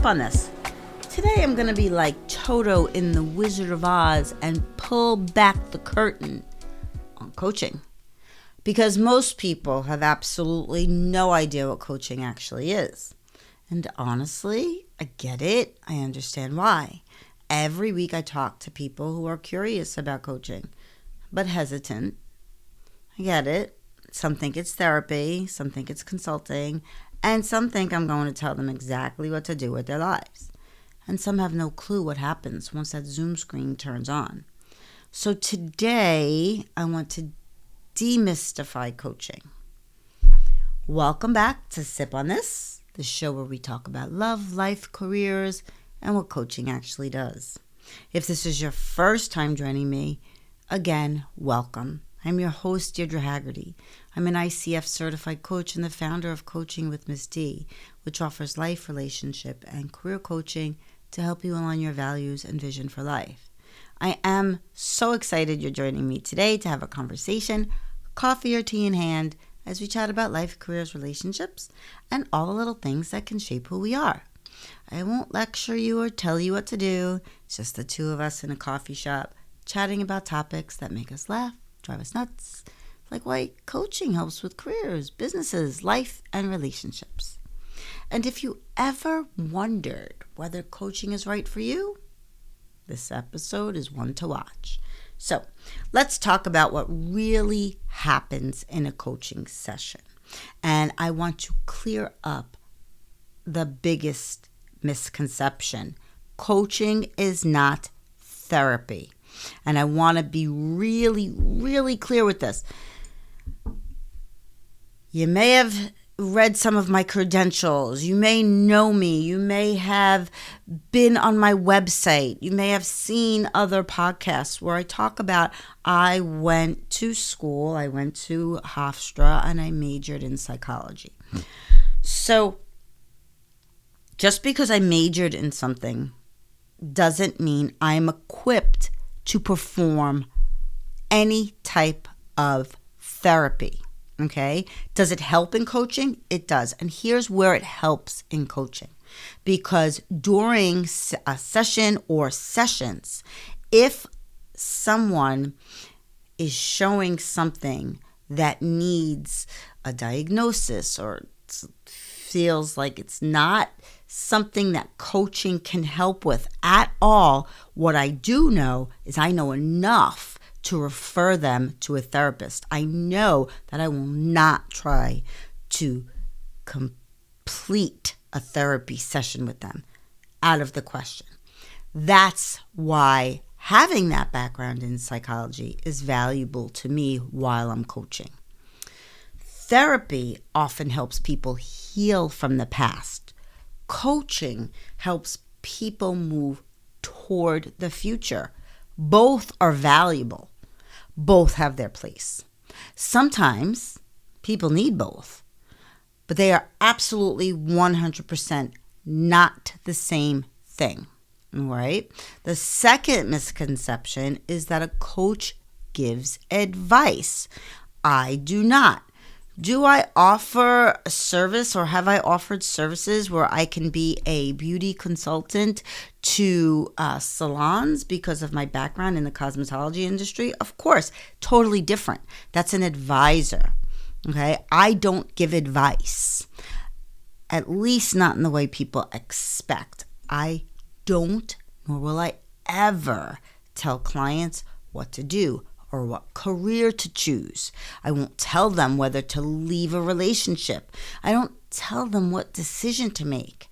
on this. Today I'm going to be like Toto in The Wizard of Oz and pull back the curtain on coaching. Because most people have absolutely no idea what coaching actually is. And honestly, I get it. I understand why. Every week I talk to people who are curious about coaching, but hesitant. I get it. Some think it's therapy, some think it's consulting, and some think I'm going to tell them exactly what to do with their lives. And some have no clue what happens once that Zoom screen turns on. So today, I want to demystify coaching. Welcome back to Sip on This, the show where we talk about love, life, careers, and what coaching actually does. If this is your first time joining me, again, welcome. I'm your host, Deirdre Haggerty. I'm an ICF certified coach and the founder of Coaching with Ms. D, which offers life, relationship, and career coaching to help you align your values and vision for life. I am so excited you're joining me today to have a conversation, coffee or tea in hand, as we chat about life, careers, relationships, and all the little things that can shape who we are. I won't lecture you or tell you what to do. It's just the two of us in a coffee shop chatting about topics that make us laugh, drive us nuts, like why coaching helps with careers, businesses, life, and relationships. And if you ever wondered whether coaching is right for you, this episode is one to watch. So let's talk about what really happens in a coaching session. And I want to clear up the biggest misconception. Coaching is not therapy. And I want to be really, really clear with this. You may have read some of my credentials. You may know me. You may have been on my website. You may have seen other podcasts where I talk about I went to school, I went to Hofstra, and I majored in psychology. So just because I majored in something doesn't mean I'm equipped to perform any type of therapy. Okay? Does it help in coaching? It does. And here's where it helps in coaching. Because during a session or sessions, if someone is showing something that needs a diagnosis or feels like it's not something that coaching can help with at all, what I do know is I know enough to refer them to a therapist. I know that I will not try to complete a therapy session with them. Out of the question. That's why having that background in psychology is valuable to me while I'm coaching. Therapy often helps people heal from the past. Coaching helps people move toward the future. Both are valuable. Both have their place. Sometimes people need both, but they are absolutely 100% not the same thing, right? The second misconception is that a coach gives advice. I do not. Do I offer a service or have I offered services where I can be a beauty consultant to salons because of my background in the cosmetology industry? Of course, totally different. That's an advisor, okay? I don't give advice, at least not in the way people expect. I don't, nor will I ever tell clients what to do or what career to choose. I won't tell them whether to leave a relationship. I don't tell them what decision to make.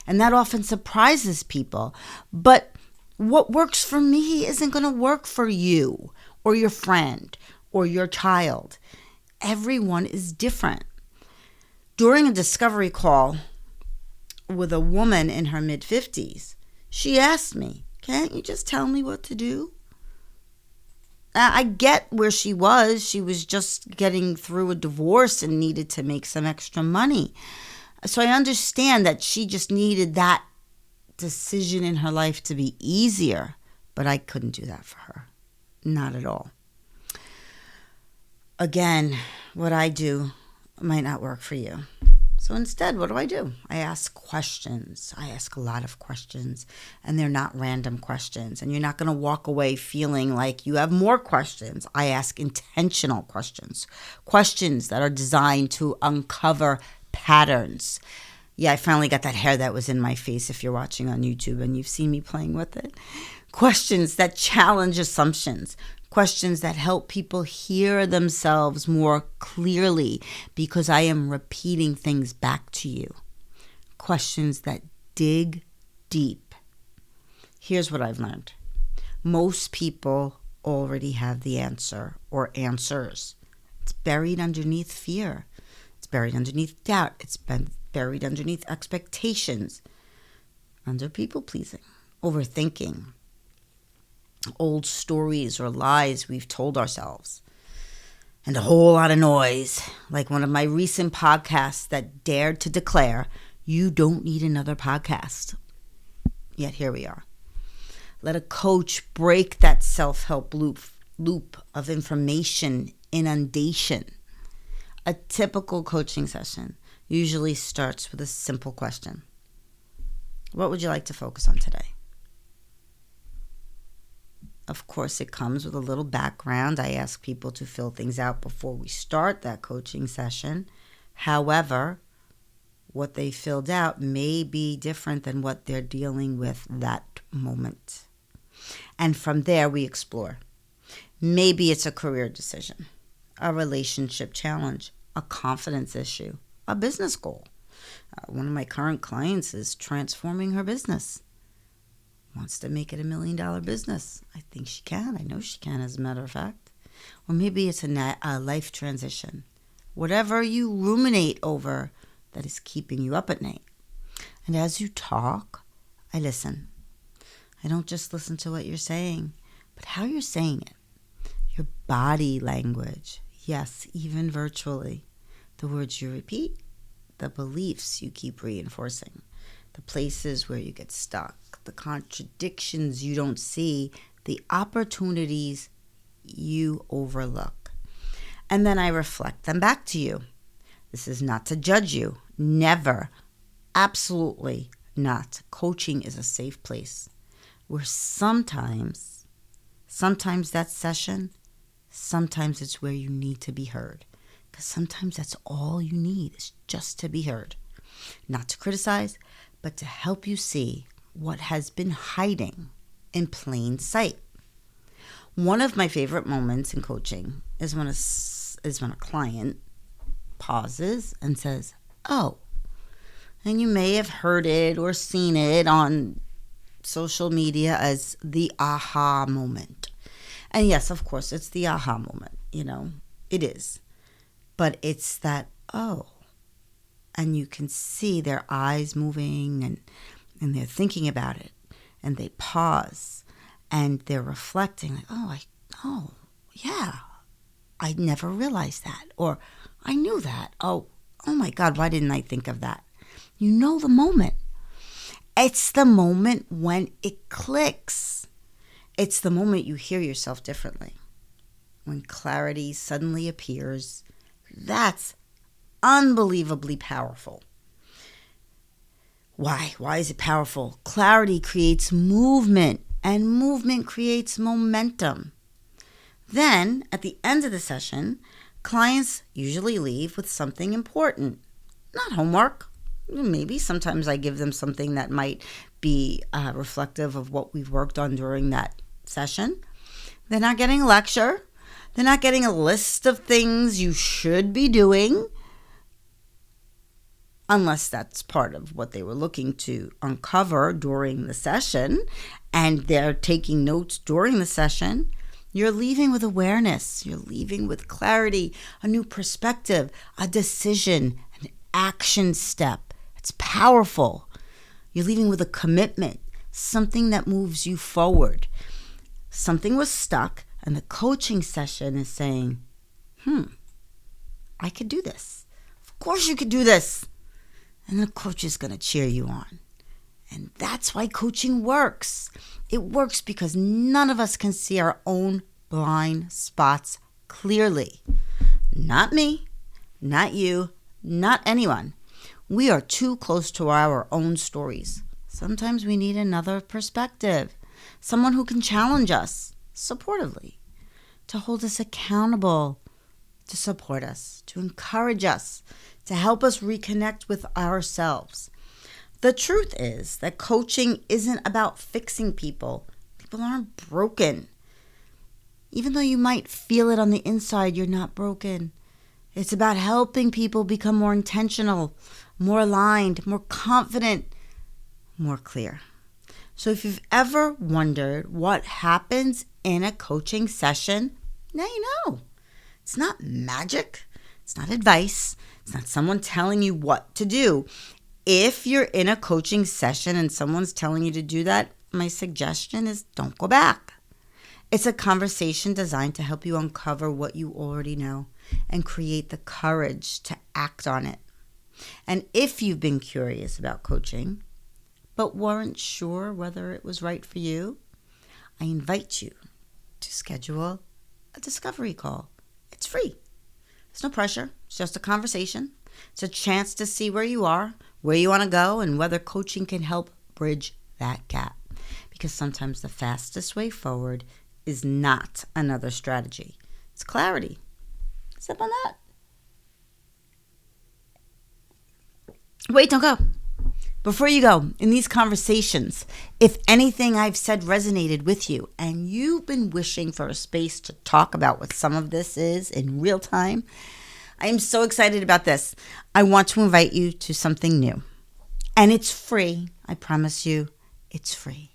And that often surprises people. But what works for me isn't going to work for you or your friend or your child. Everyone is different. During a discovery call with a woman in her mid-50s, she asked me, "Can't you just tell me what to do?" I get where she was. She was just getting through a divorce and needed to make some extra money. So I understand that she just needed that decision in her life to be easier. But I couldn't do that for her. Not at all. Again, what I do might not work for you. So instead, what do? I ask questions. I ask a lot of questions, and they're not random questions. And you're not going to walk away feeling like you have more questions. I ask intentional questions, questions that are designed to uncover patterns. Yeah, I finally got that hair that was in my face if you're watching on YouTube and you've seen me playing with it. Questions that challenge assumptions. Questions that help people hear themselves more clearly because I am repeating things back to you. Questions that dig deep. Here's what I've learned. Most people already have the answer or answers. It's buried underneath fear. It's buried underneath doubt. It's been buried underneath expectations, under people pleasing, overthinking, old stories or lies we've told ourselves, and a whole lot of noise, like one of my recent podcasts that dared to declare, you don't need another podcast. Yet here we are. Let a coach break that self-help loop of information inundation. A typical coaching session usually starts with a simple question. What would you like to focus on today? Of course, it comes with a little background. I ask people to fill things out before we start that coaching session. However, what they filled out may be different than what they're dealing with that moment. And from there, we explore. Maybe it's a career decision, a relationship challenge, a confidence issue, a business goal. One of my current clients is transforming her business. Wants to make it $1 million business. I think she can. I know she can, as a matter of fact. Or maybe it's a life transition. Whatever you ruminate over that is keeping you up at night. And as you talk, I listen. I don't just listen to what you're saying, but how you're saying it. Your body language. Yes, even virtually. The words you repeat, the beliefs you keep reinforcing, the places where you get stuck, the contradictions you don't see, the opportunities you overlook. And then I reflect them back to you. This is not to judge you. Never. Absolutely not. Coaching is a safe place where sometimes that session, sometimes it's where you need to be heard. Because sometimes that's all you need is just to be heard. Not to criticize, but to help you see what has been hiding in plain sight. One of my favorite moments in coaching is when a client pauses and says, oh, and you may have heard it or seen it on social media as the aha moment. And yes, of course, it's the aha moment, it is. But it's that, oh, and you can see their eyes moving and they're thinking about it and they pause and they're reflecting like, oh, yeah, I never realized that. Or I knew that. Oh my God, why didn't I think of that? You know the moment. It's the moment when it clicks. It's the moment you hear yourself differently. When clarity suddenly appears, that's unbelievably powerful. Why? Why is it powerful? Clarity creates movement, and movement creates momentum. Then, at the end of the session, clients usually leave with something important. Not homework. Maybe sometimes I give them something that might be reflective of what we've worked on during that session. They're not getting a lecture. They're not getting a list of things you should be doing, unless that's part of what they were looking to uncover during the session and they're taking notes during the session. You're leaving with awareness. You're leaving with clarity, a new perspective, a decision, an action step. It's powerful. You're leaving with a commitment, something that moves you forward. Something was stuck, and the coaching session is saying, I could do this. Of course you could do this. And the coach is going to cheer you on. And that's why coaching works. It works because none of us can see our own blind spots clearly. Not me, not you, not anyone. We are too close to our own stories. Sometimes we need another perspective, someone who can challenge us supportively, to hold us accountable, to support us, to encourage us, to help us reconnect with ourselves. The truth is that coaching isn't about fixing people. People aren't broken. Even though you might feel it on the inside, you're not broken. It's about helping people become more intentional, more aligned, more confident, more clear. So if you've ever wondered what happens in a coaching session, now you know. It's not magic. It's not advice. It's not someone telling you what to do. If you're in a coaching session and someone's telling you to do that, my suggestion is don't go back. It's a conversation designed to help you uncover what you already know and create the courage to act on it. And if you've been curious about coaching, but weren't sure whether it was right for you, I invite you to schedule a discovery call. It's free. There's no pressure. It's just a conversation. It's a chance to see where you are, where you want to go, and whether coaching can help bridge that gap. Because sometimes the fastest way forward is not another strategy. It's clarity. Sip on that. Wait, don't go. Before you go, in these conversations, if anything I've said resonated with you and you've been wishing for a space to talk about what some of this is in real time, I am so excited about this. I want to invite you to something new. And it's free. I promise you, it's free.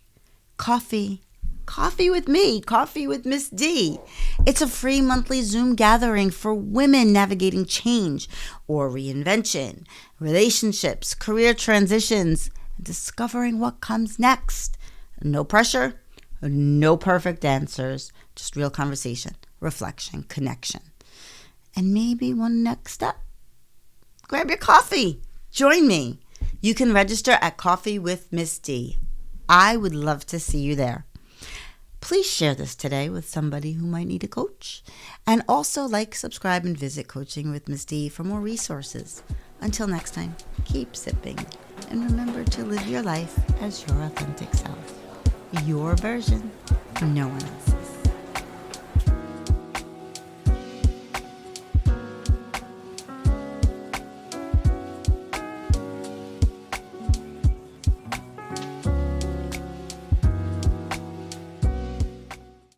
Coffee with me, Coffee with Miss D. It's a free monthly Zoom gathering for women navigating change or reinvention, relationships, career transitions, and discovering what comes next. No pressure, no perfect answers, just real conversation, reflection, connection. And maybe one next step. Grab your coffee. Join me. You can register at Coffee with Miss D. I would love to see you there. Please share this today with somebody who might need a coach. And also like, subscribe, and visit Coaching with Miss D for more resources. Until next time, keep sipping. And remember to live your life as your authentic self. Your version, no one else's.